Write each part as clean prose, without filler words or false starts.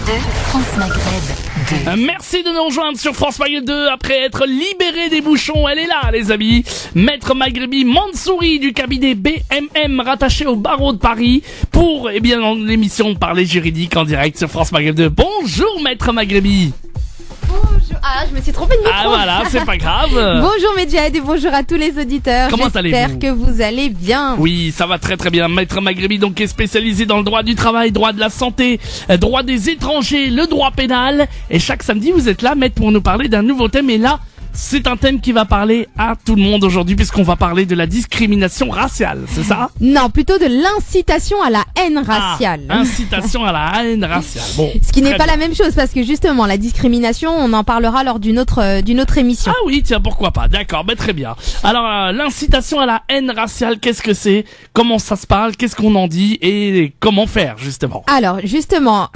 France Maghreb 2. Merci de nous rejoindre sur France Maghreb 2 après être libéré des bouchons. Elle est là, les amis. Maître Maghrebi Mansouri du cabinet BMM rattaché au barreau de Paris pour, dans l'émission Parler juridique en direct sur France Maghreb 2. Bonjour, Maître Maghrebi. Bonjour. Ah, je me suis trompée de micro. Ah voilà, c'est pas grave. Bonjour Medjahid et bonjour à tous les auditeurs. Comment allez-vous ? J'espère que vous allez bien. Oui, ça va très très bien. Maître Maghrebi donc est spécialisé dans le droit du travail, droit de la santé, droit des étrangers, le droit pénal. Et chaque samedi, vous êtes là, Maître, pour nous parler d'un nouveau thème. Et là, c'est un thème qui va parler à tout le monde aujourd'hui puisqu'on va parler de la discrimination raciale, c'est ça ? Non, plutôt de l'incitation à la haine raciale. Incitation à la haine raciale. Bon. Ce qui n'est pas bien. la même chose parce que justement, la discrimination, on en parlera lors d'une autre émission. Ah oui, tiens, pourquoi pas. D'accord, très bien. Alors, l'incitation à la haine raciale, qu'est-ce que c'est ? Comment ça se parle ? Qu'est-ce qu'on en dit ? Et comment faire, justement ? Alors, justement,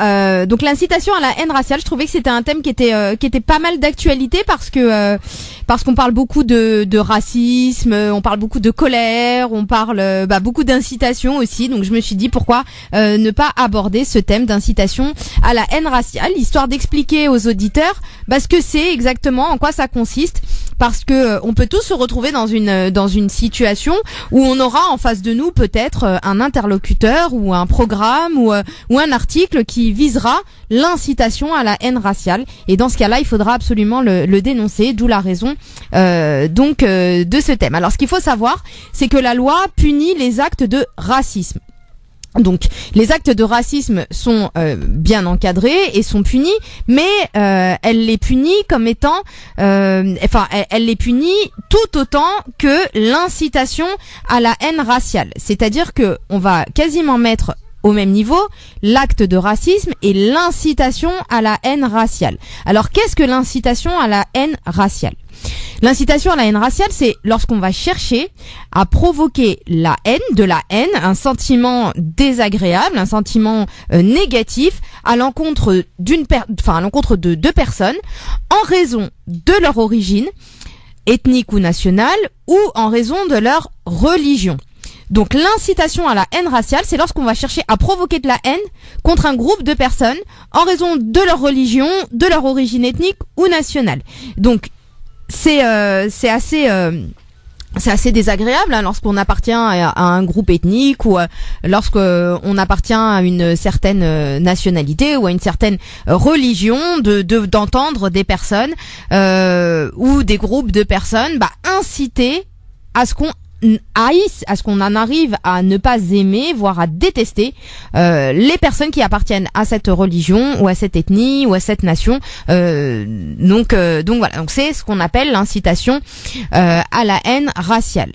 donc l'incitation à la haine raciale, je trouvais que c'était un thème qui était pas mal d'actualité parce qu'on parle beaucoup de racisme, on parle beaucoup de colère, on parle beaucoup d'incitation aussi. Donc je me suis dit pourquoi ne pas aborder ce thème d'incitation à la haine raciale, histoire d'expliquer aux auditeurs ce que c'est exactement, en quoi ça consiste. Parce que on peut tous se retrouver dans une situation où on aura en face de nous peut-être un interlocuteur ou un programme ou un article qui visera l'incitation à la haine raciale. Et dans ce cas-là, il faudra absolument le dénoncer, d'où la raison de ce thème. Alors ce qu'il faut savoir, c'est que la loi punit les actes de racisme. Donc, les actes de racisme sont bien encadrés et sont punis, mais elle les punit comme étant, elle les punit tout autant que l'incitation à la haine raciale. C'est-à-dire que on va quasiment mettre au même niveau l'acte de racisme et l'incitation à la haine raciale. Alors, qu'est-ce que l'incitation à la haine raciale ? L'incitation à la haine raciale, c'est lorsqu'on va chercher à provoquer de la haine, un sentiment désagréable, un sentiment négatif à l'encontre de deux personnes en raison de leur origine ethnique ou nationale ou en raison de leur religion. Donc l'incitation à la haine raciale, c'est lorsqu'on va chercher à provoquer de la haine contre un groupe de personnes en raison de leur religion, de leur origine ethnique ou nationale. Donc c'est assez désagréable lorsqu'on appartient à un groupe ethnique ou lorsqu'on appartient à une certaine nationalité ou à une certaine religion d'entendre des personnes ou des groupes de personnes inciter à ce qu'on haïsse, à ce qu'on en arrive à ne pas aimer, voire à détester les personnes qui appartiennent à cette religion ou à cette ethnie ou à cette nation. Donc voilà, donc c'est ce qu'on appelle l'incitation à la haine raciale.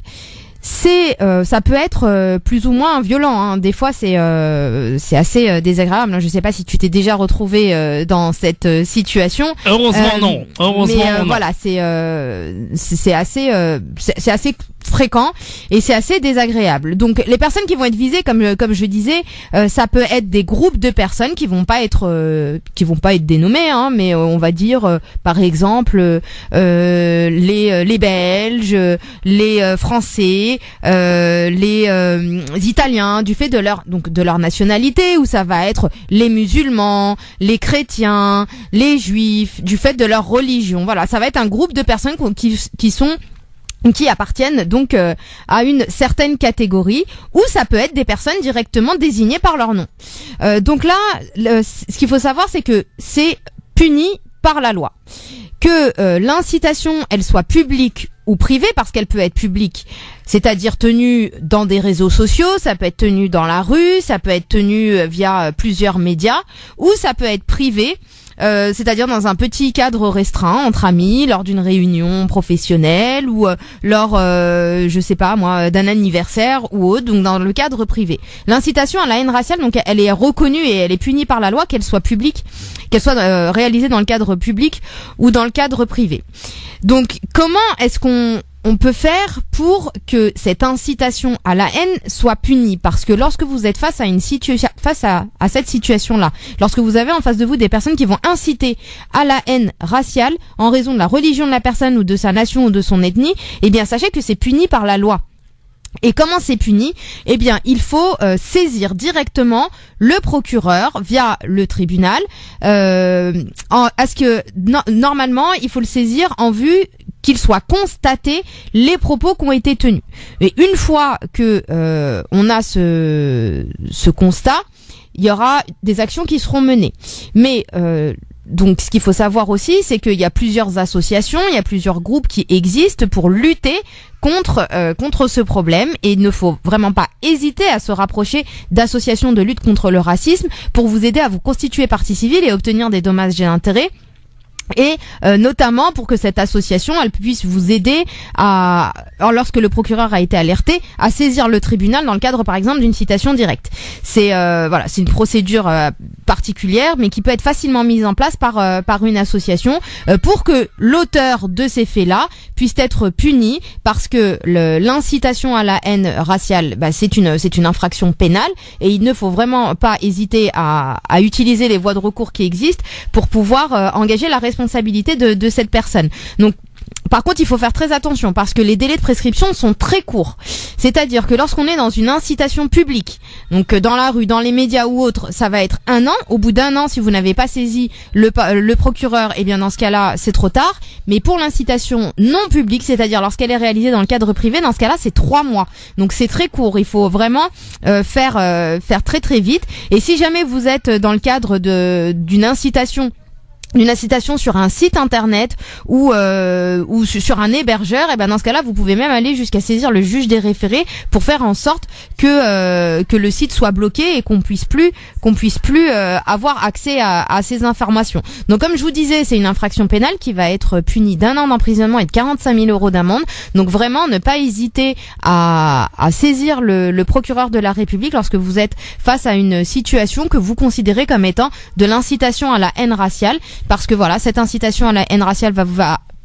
Ça peut être plus ou moins violent. Des fois, c'est assez désagréable. Je sais pas si tu t'es déjà retrouvé dans cette situation. Heureusement non. Mais voilà, c'est assez fréquent et c'est assez désagréable. Donc les personnes qui vont être visées, comme je disais, ça peut être des groupes de personnes qui vont pas être dénommées, mais on va dire par exemple les Belges, les Français, les Italiens, du fait de leur nationalité, où ça va être les musulmans, les chrétiens, les juifs, du fait de leur religion. Voilà, ça va être un groupe de personnes qui appartiennent donc à une certaine catégorie, ou ça peut être des personnes directement désignées par leur nom. Donc là, ce qu'il faut savoir, c'est que c'est puni par la loi. Que l'incitation, elle soit publique ou privée, parce qu'elle peut être publique, c'est-à-dire tenue dans des réseaux sociaux, ça peut être tenu dans la rue, ça peut être tenu via plusieurs médias, ou ça peut être privé, c'est-à-dire dans un petit cadre restreint entre amis, lors d'une réunion professionnelle ou lors, je sais pas moi, d'un anniversaire ou autre, donc dans le cadre privé. L'incitation à la haine raciale, donc elle est reconnue et elle est punie par la loi, qu'elle soit publique, qu'elle soit réalisée dans le cadre public ou dans le cadre privé. Donc comment est-ce qu'on peut faire pour que cette incitation à la haine soit punie? Parce que lorsque vous êtes face à cette situation-là, lorsque vous avez en face de vous des personnes qui vont inciter à la haine raciale en raison de la religion de la personne ou de sa nation ou de son ethnie, eh bien sachez que c'est puni par la loi. Et comment c'est puni? Eh bien, il faut saisir directement le procureur via le tribunal. Normalement, il faut le saisir en vue qu'il soit constaté les propos qui ont été tenus. Et une fois que on a ce constat, il y aura des actions qui seront menées. Mais donc, ce qu'il faut savoir aussi, c'est qu'il y a plusieurs associations, il y a plusieurs groupes qui existent pour lutter contre ce problème, et il ne faut vraiment pas hésiter à se rapprocher d'associations de lutte contre le racisme pour vous aider à vous constituer partie civile et obtenir des dommages et intérêts. Et notamment pour que cette association elle puisse vous aider lorsque le procureur a été alerté, à saisir le tribunal dans le cadre par exemple d'une citation directe. C'est c'est une procédure particulière mais qui peut être facilement mise en place par une association pour que l'auteur de ces faits-là puisse être puni, parce que l'incitation à la haine raciale, c'est une infraction pénale, et il ne faut vraiment pas hésiter à utiliser les voies de recours qui existent pour pouvoir engager la responsabilité de cette personne. Donc, par contre, il faut faire très attention parce que les délais de prescription sont très courts. C'est-à-dire que lorsqu'on est dans une incitation publique, donc dans la rue, dans les médias ou autre, ça va être 1 an. Au bout d'1 an, si vous n'avez pas saisi le procureur, eh bien dans ce cas-là, c'est trop tard. Mais pour l'incitation non publique, c'est-à-dire lorsqu'elle est réalisée dans le cadre privé, dans ce cas-là, c'est 3 mois. Donc c'est très court. Il faut vraiment faire très très vite. Et si jamais vous êtes dans le cadre d'une incitation sur un site internet ou sur un hébergeur, et ben dans ce cas-là, vous pouvez même aller jusqu'à saisir le juge des référés pour faire en sorte que le site soit bloqué et qu'on puisse plus avoir accès à ces informations. Donc comme je vous disais, c'est une infraction pénale qui va être punie d'1 an d'emprisonnement et de 45 000 € d'amende. Donc vraiment, ne pas hésiter à saisir le procureur de la République lorsque vous êtes face à une situation que vous considérez comme étant de l'incitation à la haine raciale. Parce que voilà, cette incitation à la haine raciale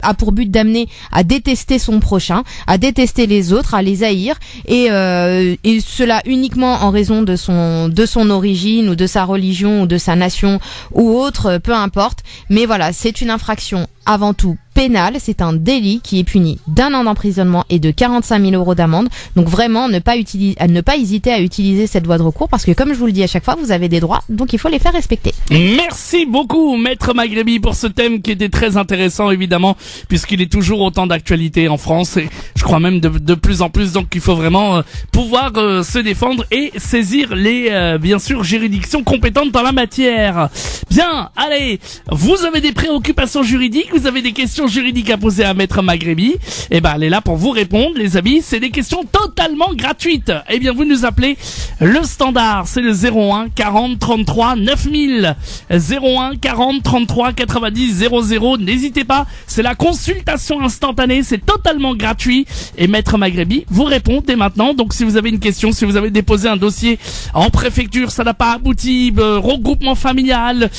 a pour but d'amener à détester son prochain, à détester les autres, à les haïr, et cela uniquement en raison de son origine ou de sa religion ou de sa nation ou autre, peu importe. Mais voilà, c'est une infraction avant tout pénale, c'est un délit qui est puni d'1 an d'emprisonnement et de 45 000 € d'amende. Donc vraiment, ne pas hésiter à utiliser cette voie de recours, parce que comme je vous le dis à chaque fois, vous avez des droits, donc il faut les faire respecter. Merci beaucoup, Maître Maghrebi, pour ce thème qui était très intéressant, évidemment, puisqu'il est toujours autant d'actualité en France, et je crois même de plus en plus. Donc il faut vraiment pouvoir se défendre et saisir les, bien sûr, juridictions compétentes dans la matière. Bien, allez, vous avez des préoccupations juridiques, vous avez des questions juridiques à poser à Maître Maghrebi, et ben elle est là pour vous répondre, les amis. C'est des questions totalement gratuites. Eh bien, vous nous appelez le standard, c'est le 01 40 33 9000, 01 40 33 90 00. N'hésitez pas, c'est la consultation instantanée, c'est totalement gratuit, et Maître Maghrebi vous répond dès maintenant. Donc si vous avez une question, si vous avez déposé un dossier en préfecture, ça n'a pas abouti, regroupement familial,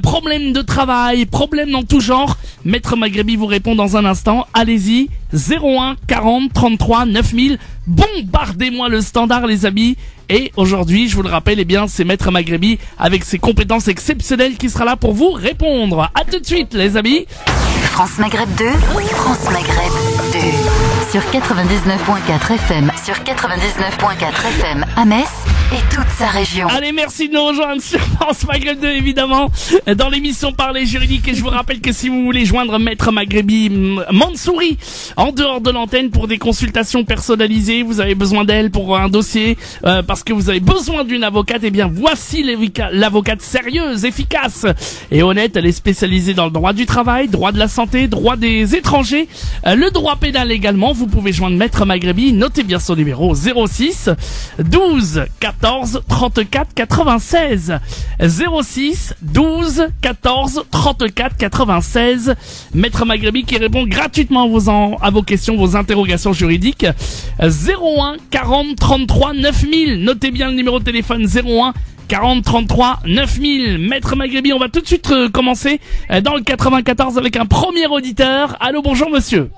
problème de travail, problème dans tout genre, Maître Maghrebi vous répond dans un instant. Allez-y, 01 40 33 9000. Bombardez-moi le standard, les amis. Et aujourd'hui, je vous le rappelle, eh bien, c'est Maître Maghrebi avec ses compétences exceptionnelles qui sera là pour vous répondre. À tout de suite, les amis. France Maghreb 2, France Maghreb 2. Sur 99.4 FM, sur 99.4 FM à Metz et toute sa région. Allez, merci de nous rejoindre sur France Maghreb 2, évidemment, dans l'émission Parler Juridique. Et je vous rappelle que si vous voulez joindre Maître Maghrebi Mansouri en dehors de l'antenne pour des consultations personnalisées, vous avez besoin d'elle pour un dossier, parce que vous avez besoin d'une avocate, eh bien voici l'avocate sérieuse, efficace et honnête. Elle est spécialisée dans le droit du travail, droit de la santé, droit des étrangers, le droit pénal également. Vous pouvez joindre Maître Maghrebi, notez bien son numéro, 06 12 14 34 96, 06 12 14 34 96. Maître Maghrebi qui répond gratuitement à vos questions, vos interrogations juridiques. 01 40 33 9000, notez bien le numéro de téléphone, 01 40 33 9000. Maître Maghrebi, on va tout de suite commencer dans le 94 avec un premier auditeur. Allô, bonjour monsieur.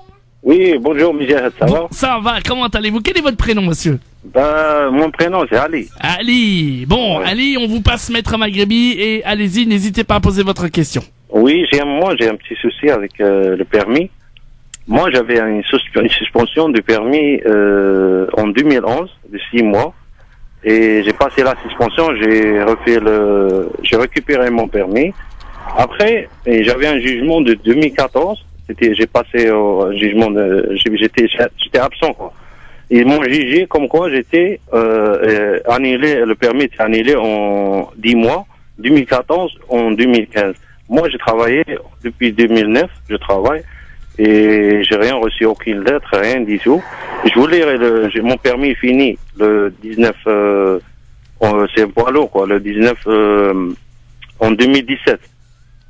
Oui, bonjour Michel, ça va? Ça va, comment allez-vous? Quel est votre prénom monsieur? Mon prénom c'est Ali. Ali, bon, ouais. Ali, on vous passe Maître Maghrebi et allez-y, n'hésitez pas à poser votre question. Oui, j'ai un petit souci avec le permis. Moi, j'avais une suspension du permis en 2011 de 6 mois. Et j'ai passé la suspension, j'ai récupéré mon permis. Après, j'avais un jugement de 2014. J'ai passé au jugement j'étais absent, quoi. Ils m'ont jugé comme quoi j'étais annulé, le permis était annulé en 10 mois, 2014 en 2015. Moi, j'ai travaillé depuis 2009, je travaille. Et j'ai rien reçu, aucune lettre, rien du tout. Je voulais, mon permis est fini le 19, c'est un poids lourd, quoi, le 19, en 2017.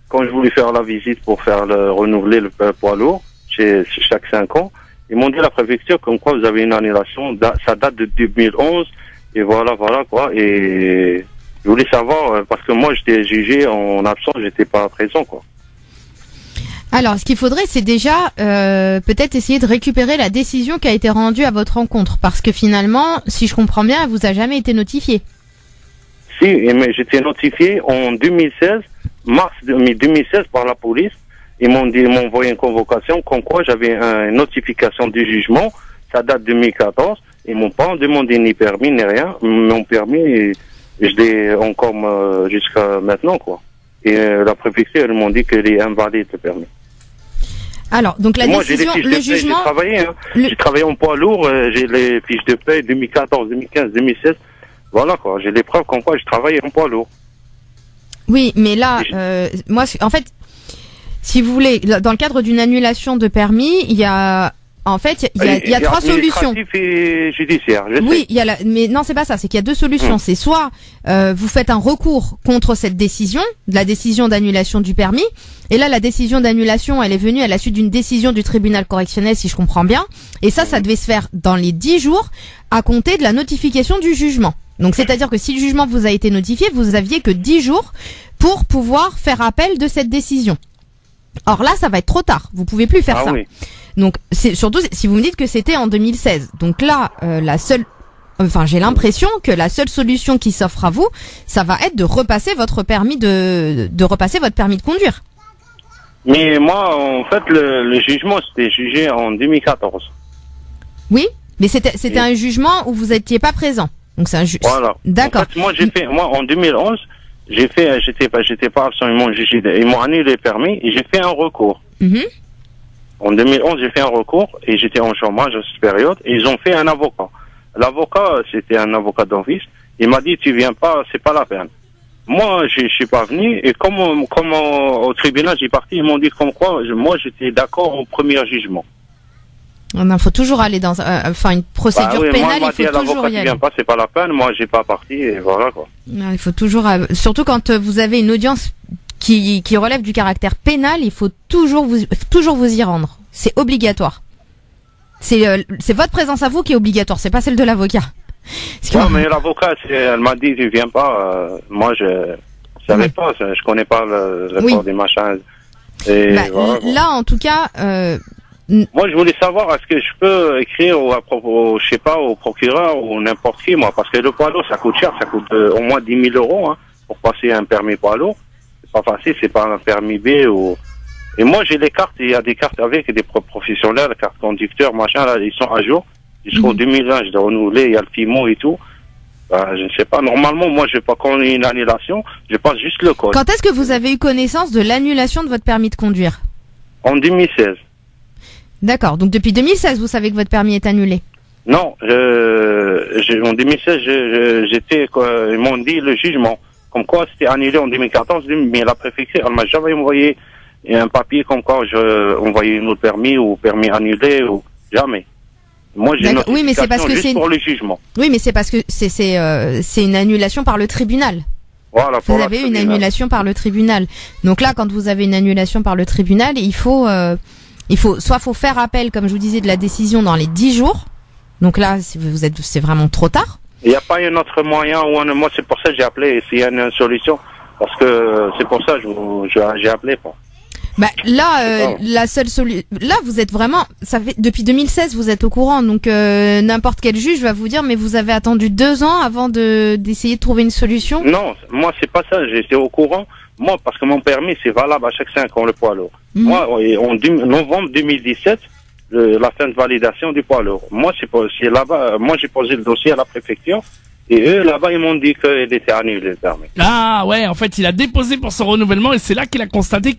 Quand je voulais faire la visite pour renouveler le poids lourd, chaque 5 ans, ils m'ont dit à la préfecture comme quoi vous avez une annulation, ça date de 2011, et voilà, quoi, et je voulais savoir, parce que moi j'étais jugé en absence, j'étais pas présent, quoi. Alors, ce qu'il faudrait, c'est déjà peut-être essayer de récupérer la décision qui a été rendue à votre rencontre, parce que finalement, si je comprends bien, elle vous a jamais été notifiée. Si, mais j'étais notifié en 2016, mars 2016 par la police. Ils m'ont envoyé une convocation comme quoi j'avais une notification du jugement. Ça date de 2014. Ils m'ont pas demandé ni permis ni rien. Mon permis, je l'ai encore jusqu'à maintenant, quoi. Et la préfecture, ils m'ont dit qu'il est invalide le permis. Alors, donc la moi, décision, le jugement... J'ai travaillé en poids lourd, j'ai les fiches de paie 2014, 2015, 2016. Voilà, quoi. J'ai les preuves comme quoi je travaille en poids lourd. Oui, mais là, moi, en fait, si vous voulez, dans le cadre d'une annulation de permis, il y a... En fait, il y a 3 solutions. Administratif et judiciaire, je oui, sais. mais non, c'est pas ça. C'est qu'il y a 2 solutions. C'est soit vous faites un recours contre cette décision, la décision d'annulation du permis. Et là, la décision d'annulation, elle est venue à la suite d'une décision du tribunal correctionnel, si je comprends bien. Et ça devait se faire dans les 10 jours à compter de la notification du jugement. Donc, c'est-à-dire que si le jugement vous a été notifié, vous aviez que 10 jours pour pouvoir faire appel de cette décision. Or là, ça va être trop tard. Vous pouvez plus faire ça. Oui. Donc, c'est surtout si vous me dites que c'était en 2016. Donc là, j'ai l'impression que la seule solution qui s'offre à vous, ça va être de repasser votre permis de repasser votre permis de conduire. Mais moi, en fait, le jugement, c'était jugé en 2014. Oui, mais c'était un jugement où vous étiez pas présent. Donc c'est un Voilà. D'accord. En fait, moi, en 2011, j'étais pas absolument jugé. Ils m'ont annulé le permis et j'ai fait un recours. En 2011, j'ai fait un recours et j'étais en chômage à cette période et ils ont fait un avocat. L'avocat, c'était un avocat d'office. Il m'a dit, tu viens pas, c'est pas la peine. Moi, je suis pas venu et comme au tribunal, j'ai parti, ils m'ont dit comme quoi, moi, j'étais d'accord au premier jugement. Non, faut toujours aller dans une procédure pénale, moi, il faut toujours y aller. Vient pas, c'est pas la peine. Moi, j'ai pas parti et voilà, quoi. Non, il faut toujours, surtout quand vous avez une audience qui relève du caractère pénal, il faut toujours vous y rendre. C'est obligatoire. C'est votre présence à vous qui est obligatoire, c'est pas celle de l'avocat. Non, mais l'avocat, elle m'a dit, tu viens pas. Moi, je savais pas, je connais pas le corps des machins. Et voilà, là, en tout cas. Moi, je voulais savoir, est-ce que je peux écrire je sais pas, au procureur ou n'importe qui, moi, parce que le poids lourd, ça coûte cher, ça coûte au moins 10 000 euros, hein, pour passer un permis poids lourd. C'est pas facile, c'est pas un permis B ou... Et moi, j'ai les cartes, il y a des cartes avec des professionnels, cartes conducteurs, machin, là, ils sont à jour. Jusqu'au 2020, je dois renouveler, il y a le FIMO et tout. Je ne sais pas, normalement, moi, je vais pas qu'on ait une annulation, je passe juste le code. Quand est-ce que vous avez eu connaissance de l'annulation de votre permis de conduire? En 2016. D'accord, donc depuis 2016, vous savez que votre permis est annulé? Non, en 2016, ils m'ont dit le jugement. Comme quoi, c'était annulé en 2014, mais la préfecture, elle m'a jamais envoyé un papier comme quoi envoyé un autre permis ou permis annulé ou jamais. Moi, j'ai une notification oui, mais c'est parce que juste pour le jugement. Oui, mais c'est parce que c'est une annulation par le tribunal. Voilà, vous avez une annulation par le tribunal. Donc là, quand vous avez une annulation par le tribunal, il faut faire appel, comme je vous disais, de la décision dans les 10 jours. Donc là, c'est vraiment trop tard. Il n'y a pas un autre moyen moi, c'est pour ça que j'ai appelé, s'il y a une solution. Parce que c'est pour ça que j'ai appelé, quoi. La seule solution, là, vous êtes vraiment, depuis 2016, vous êtes au courant. Donc, n'importe quel juge va vous dire, mais vous avez attendu 2 ans avant d'essayer de trouver une solution? Non, moi, c'est pas ça, j'étais au courant. Moi, parce que mon permis, c'est valable à chaque 5 ans, le poids lourd. Moi, en novembre 2017, la fin de validation du poids lourd. Moi, c'est là-bas. Moi, j'ai posé le dossier à la préfecture. Et eux, là-bas, ils m'ont dit qu'il était annulé, le permis. Ah ouais, en fait, il a déposé pour son renouvellement et c'est là qu'il a constaté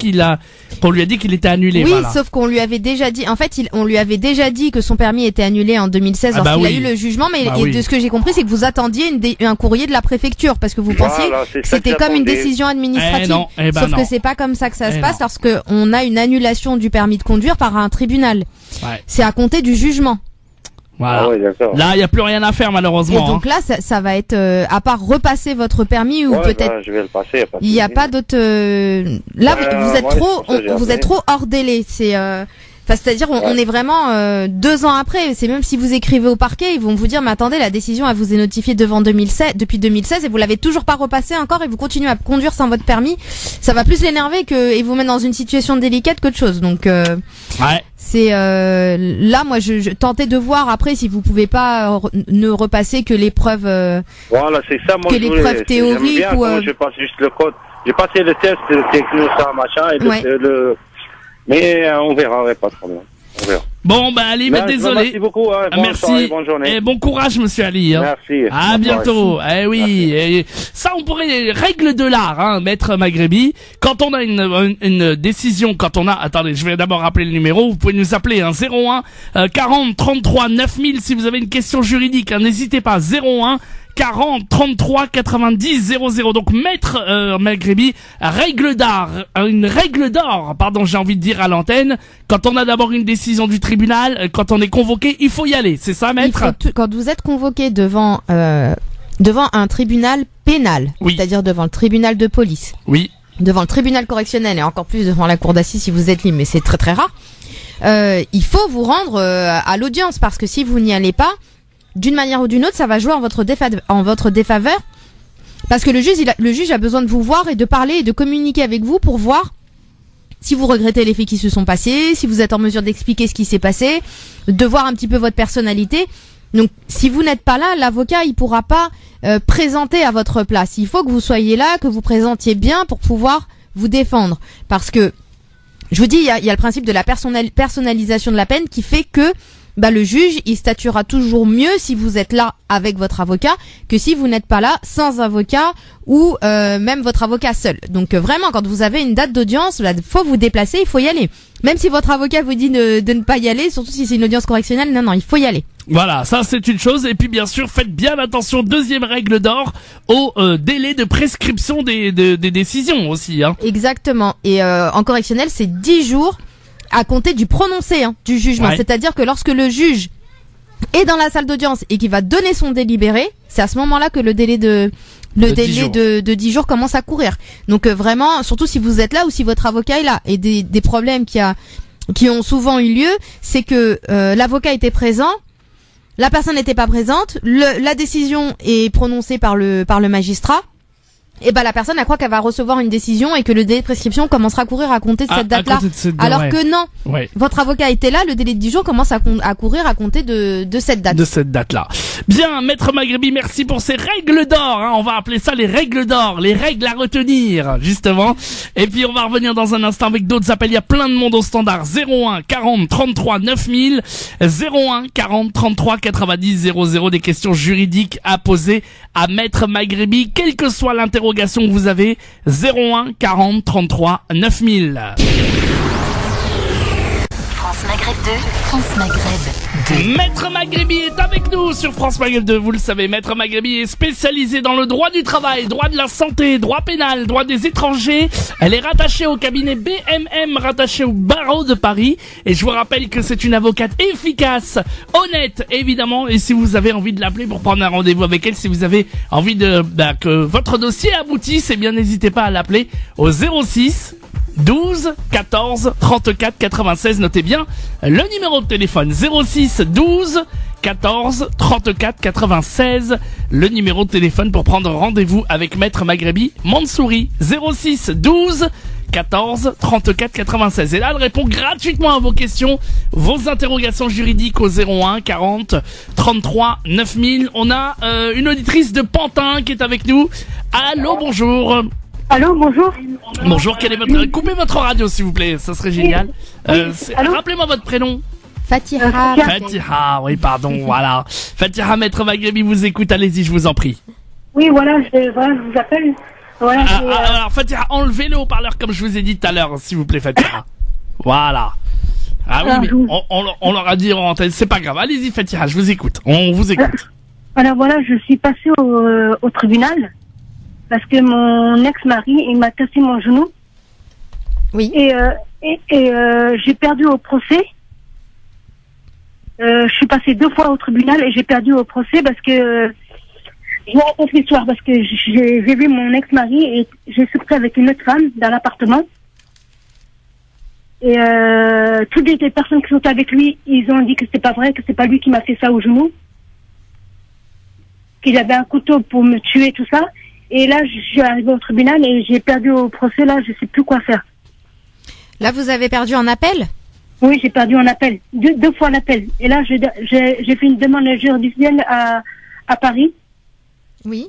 qu'on lui a dit qu'il était annulé. Oui, voilà. sauf qu'on lui avait déjà dit, en fait, on lui avait déjà dit que son permis était annulé en 2016 lorsqu'il a eu le jugement, mais de ce que j'ai compris, c'est que vous attendiez un courrier de la préfecture parce que vous pensiez que c'était comme une décision administrative. Sauf que c'est pas comme ça que ça se passe lorsque on a une annulation du permis de conduire par un tribunal. Ouais. C'est à compter du jugement. Voilà. Ah oui, là, il n'y a plus rien à faire malheureusement. Et donc là, ça va être à part repasser votre permis ou peut-être. Je vais le passer. Il n'y a pas d'autre. Là, vous êtes trop hors délai. C'est-à-dire, on est vraiment 2 ans après. C'est même si vous écrivez au parquet, ils vont vous dire, mais attendez, la décision, elle vous est notifiée depuis 2016 et vous l'avez toujours pas repassé encore et vous continuez à conduire sans votre permis. Ça va plus l'énerver et vous mettre dans une situation délicate qu'autre chose. Donc, c'est là, moi, je tentais de voir après si vous pouvez pas ne repasser que l'épreuve. Voilà, c'est ça. Moi, que l'épreuve théorique ou. Je passe juste le code. J'ai passé le test techno, ça, machin, et mais on verra, pas de problème. On verra. Bon, bah Ali, désolé. Merci beaucoup. Merci. Bonne journée. Et bon courage, monsieur Ali. Merci. À bientôt. Oui. Et ça, on pourrait règle de l'art, maître Maghrebi. Quand on a une décision, attendez, je vais d'abord rappeler le numéro. Vous pouvez nous appeler 01 40 33 9000 si vous avez une question juridique. N'hésitez pas. 01 40 33 90 00. Donc maître Maghrebi, une règle d'or, j'ai envie de dire à l'antenne. Quand on a d'abord une décision du tribunal, quand on est convoqué, il faut y aller. C'est ça, maître? Quand vous êtes convoqué devant un tribunal pénal, c'est-à-dire devant le tribunal de police, devant le tribunal correctionnel et encore plus devant la cour d'assises si vous êtes libre, mais c'est très très rare. Il faut vous rendre à l'audience parce que si vous n'y allez pas, d'une manière ou d'une autre, ça va jouer en votre défaveur, parce que le juge a besoin de vous voir et de parler et de communiquer avec vous pour voir si vous regrettez les faits qui se sont passés, si vous êtes en mesure d'expliquer ce qui s'est passé, de voir un petit peu votre personnalité. Donc, si vous n'êtes pas là, l'avocat, il pourra pas présenter à votre place. Il faut que vous soyez là, que vous présentiez bien pour pouvoir vous défendre, parce que je vous dis, il y a le principe de la personnalisation de la peine qui fait que le juge, il statuera toujours mieux si vous êtes là avec votre avocat que si vous n'êtes pas là sans avocat ou même votre avocat seul. Donc vraiment, quand vous avez une date d'audience, faut vous déplacer, il faut y aller. Même si votre avocat vous dit de ne pas y aller, surtout si c'est une audience correctionnelle, non, il faut y aller. Voilà, ça c'est une chose. Et puis bien sûr, faites bien attention, deuxième règle d'or, au délai de prescription des décisions aussi. Exactement. Et en correctionnel, c'est 10 jours à compter du prononcé du jugement. C'est-à-dire que lorsque le juge est dans la salle d'audience et qu'il va donner son délibéré, c'est à ce moment-là que le délai de 10 jours commence à courir. Donc vraiment, surtout si vous êtes là ou si votre avocat est là. Et des problèmes qui ont souvent eu lieu, c'est que l'avocat était présent, la personne n'était pas présente, la décision est prononcée par le magistrat. Et la personne elle croit qu'elle va recevoir une décision et que le délai de prescription commencera à courir à compter de cette date-là. Alors que non. Votre avocat était là, le délai de 10 jours commence à courir à compter de cette date. De cette date-là. Bien, maître Maghrebi, merci pour ces règles d'or, On va appeler ça les règles d'or, les règles à retenir, justement. Et puis on va revenir dans un instant avec d'autres appels. Il y a plein de monde au standard. 01 40 33 9000, 01 40 33 90 00. Des questions juridiques à poser à maître Maghrebi, quelle que soit l'interrogation que vous avez. 01 40 33 9000. France Maghreb 2, France Maghreb 2. Maître Maghrebi est avec nous sur France Maghreb 2. Vous le savez, maître Maghrebi est spécialisé dans le droit du travail, droit de la santé, droit pénal, droit des étrangers. Elle est rattachée au cabinet BMM, rattachée au barreau de Paris. Et je vous rappelle que c'est une avocate efficace, honnête, évidemment. Et si vous avez envie de l'appeler pour prendre un rendez-vous avec elle, si vous avez envie que votre dossier aboutisse, eh bien n'hésitez pas à l'appeler au 06 12 14 34 96. Notez bien le numéro de téléphone 06 12 14 34 96, le numéro de téléphone pour prendre rendez-vous avec maître Maghrebi Mansouri. 06 12 14 34 96. Et là, elle répond gratuitement à vos questions, vos interrogations juridiques au 01 40 33 9000. On a une auditrice de Pantin qui est avec nous. Allô, bonjour. Allô, bonjour. Bonjour, quel est votre... Coupez votre radio s'il vous plaît, ça serait génial. Rappelez-moi votre prénom. Fatiha. Fatiha, oui, pardon, voilà. Fatiha, maître Maghrebi vous écoute, allez-y, je vous en prie. Oui, voilà, je vous appelle. Voilà, Alors, Fatiha, enlevez le haut-parleur comme je vous ai dit tout à l'heure, s'il vous plaît, Fatiha. Voilà. Ah oui, mais on leur a dit en antenne, c'est pas grave. Allez-y, Fatiha, je vous écoute. On vous écoute. Alors voilà, je suis passée au tribunal parce que mon ex-mari, il m'a cassé mon genou. Oui. Et j'ai perdu au procès. Je suis passée 2 fois au tribunal et j'ai perdu au procès parce que je vous raconte l'histoire parce que j'ai vu mon ex-mari et j'ai sorti avec une autre femme dans l'appartement. Et toutes les personnes qui sont avec lui, ils ont dit que c'est pas vrai, que c'est pas lui qui m'a fait ça au genou, qu'il avait un couteau pour me tuer, tout ça. Et là, je suis arrivée au tribunal et j'ai perdu au procès. Là, je sais plus quoi faire. Là, vous avez perdu en appel? Oui, j'ai perdu en appel, 2 fois l'appel. Et là, j'ai fait une demande juridictionnelle à Paris. Oui.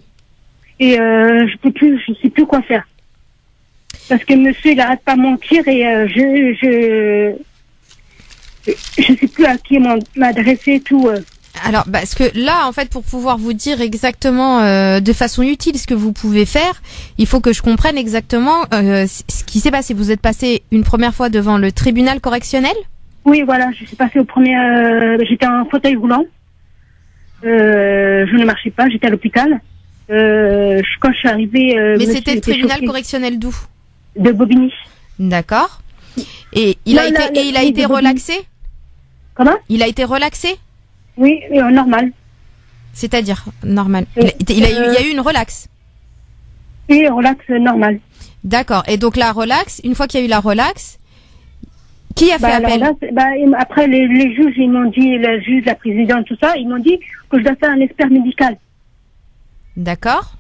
Et je sais plus quoi faire. Parce que monsieur, il arrête pas de mentir et je sais plus à qui m'adresser et tout. Alors, parce que là, en fait, pour pouvoir vous dire exactement de façon utile ce que vous pouvez faire, il faut que je comprenne exactement ce qui s'est passé. Vous êtes passé une première fois devant le tribunal correctionnel? Oui, voilà, je suis passée au premier... j'étais en fauteuil roulant. Je ne marchais pas, j'étais à l'hôpital. Quand je suis arrivée... Mais c'était le tribunal correctionnel d'où? De Bobigny. D'accord. Et il a été relaxé? Comment? Il a été relaxé? Oui, normal. C'est-à-dire normal. Il y a eu une relaxe. Oui, relax normal. D'accord. Et donc la relaxe, une fois qu'il y a eu la relaxe, qui a fait appel? Là, après les juges, ils m'ont dit, le juge, la présidente, tout ça, ils m'ont dit que je dois faire un expert médical. D'accord.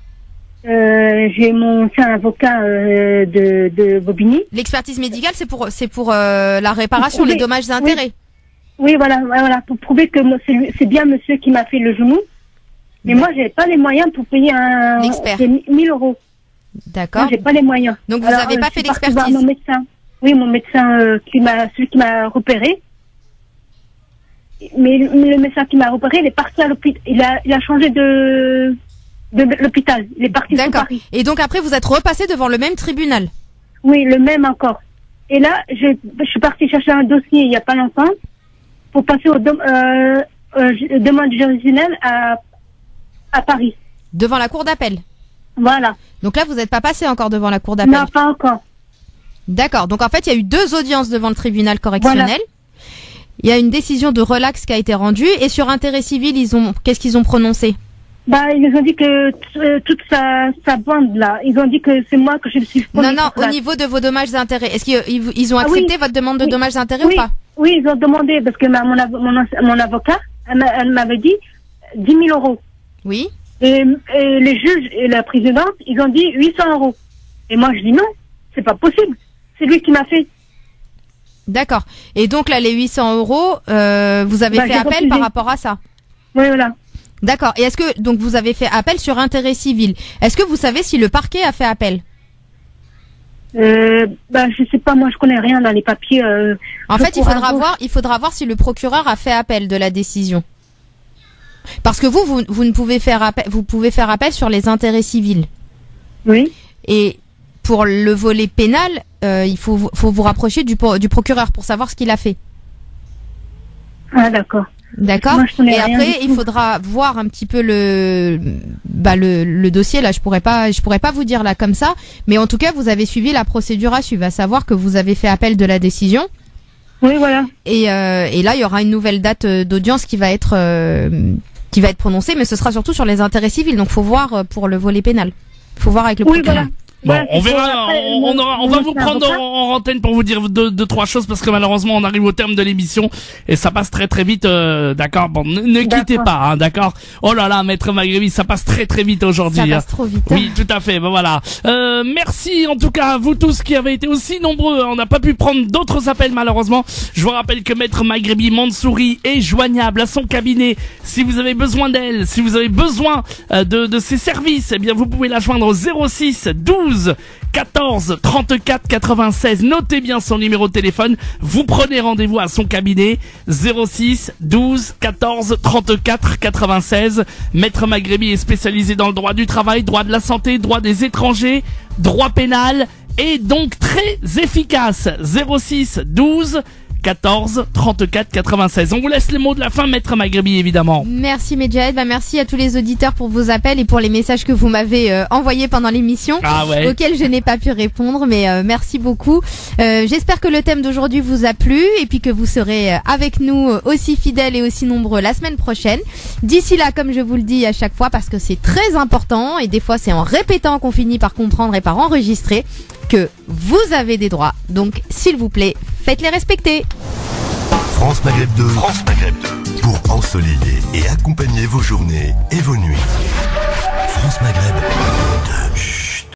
J'ai mon avocat de Bobigny. L'expertise médicale, c'est pour la réparation, les dommages et intérêts. Oui, voilà, pour prouver que c'est bien monsieur qui m'a fait le genou. Mais moi, j'avais pas les moyens pour payer un expert. 1 000 €. D'accord. Moi, j'ai pas les moyens. Donc vous n'avez pas fait l'expertise. Mon médecin. Oui, mon médecin celui qui m'a repéré. Mais le médecin qui m'a repéré, il est parti à l'hôpital. Il a changé de l'hôpital. Il est parti sur D'accord. Paris. Et donc après, vous êtes repassé devant le même tribunal. Oui, le même encore. Et là, je suis partie chercher un dossier il y a pas longtemps pour passer aux demandes juridictionnelles à Paris. Devant la cour d'appel. Voilà. Donc là, vous n'êtes pas passé encore devant la cour d'appel. Non, pas encore. D'accord. Donc en fait, il y a eu 2 audiences devant le tribunal correctionnel. Voilà. Il y a une décision de relax qui a été rendue et sur intérêt civil, qu'est-ce qu'ils ont prononcé? Ils ont dit que toute sa bande là, ils ont dit que c'est moi que je suis. Non, au niveau de vos dommages et intérêts, est-ce qu'ils ont accepté votre demande de dommages et intérêts ou pas? Oui, ils ont demandé parce que mon avocat, elle m'avait dit 10 000 €. Oui. Et les juges et la présidente, ils ont dit 800 €. Et moi je dis non, c'est pas possible. C'est lui qui m'a fait. D'accord. Et donc là, les 800 €, vous avez fait appel par rapport à ça? Oui, voilà. D'accord. Et est-ce que donc vous avez fait appel sur intérêt civil? Est-ce que vous savez si le parquet a fait appel? Je sais pas, moi je connais rien dans les papiers. En fait, il faudra voir si le procureur a fait appel de la décision. Parce que vous ne pouvez faire appel, vous pouvez faire appel sur les intérêts civils. Oui. Et pour le volet pénal, il faut vous rapprocher du procureur pour savoir ce qu'il a fait. Ah d'accord. D'accord. Et après, il faudra voir un petit peu le dossier. Là, je pourrais pas vous dire là comme ça. Mais en tout cas, vous avez suivi la procédure à suivre. À savoir que vous avez fait appel de la décision. Oui, voilà. Et là, il y aura une nouvelle date d'audience qui va être prononcée, mais ce sera surtout sur les intérêts civils. Donc, faut voir pour le volet pénal. Faut voir avec le procureur. Voilà. Bon, on verra, on va vous prendre en antenne pour vous dire deux, trois choses parce que malheureusement on arrive au terme de l'émission et ça passe très très vite, d'accord. Bon, ne quittez pas, hein, d'accord. Oh là là, maître Maghrebi, ça passe très très vite aujourd'hui. Ça passe trop vite. Oui, tout à fait. Ben voilà. Merci en tout cas à vous tous qui avez été aussi nombreux. On n'a pas pu prendre d'autres appels malheureusement. Je vous rappelle que maître Maghrebi Mansouri est joignable à son cabinet. Si vous avez besoin d'elle, si vous avez besoin de ses services, eh bien vous pouvez la joindre au 06 12 12 14 34 96. Notez bien son numéro de téléphone. Vous prenez rendez-vous à son cabinet 06 12 14 34 96. Maître Maghrebi est spécialisé dans le droit du travail, droit de la santé, droit des étrangers, droit pénal et donc très efficace. 06 12 14 34 96. On vous laisse les mots de la fin, Maître Maghrebi, évidemment. Merci Medjed, merci à tous les auditeurs pour vos appels et pour les messages que vous m'avez envoyés pendant l'émission, auxquels je n'ai pas pu répondre, mais merci beaucoup. J'espère que le thème d'aujourd'hui vous a plu et puis que vous serez avec nous aussi fidèles et aussi nombreux la semaine prochaine. D'ici là, comme je vous le dis à chaque fois, parce que c'est très important et des fois c'est en répétant qu'on finit par comprendre et par enregistrer, que vous avez des droits. Donc, s'il vous plaît, faites-les respecter. France Maghreb 2. France Maghreb 2. Pour ensoleiller et accompagner vos journées et vos nuits. France Maghreb 2.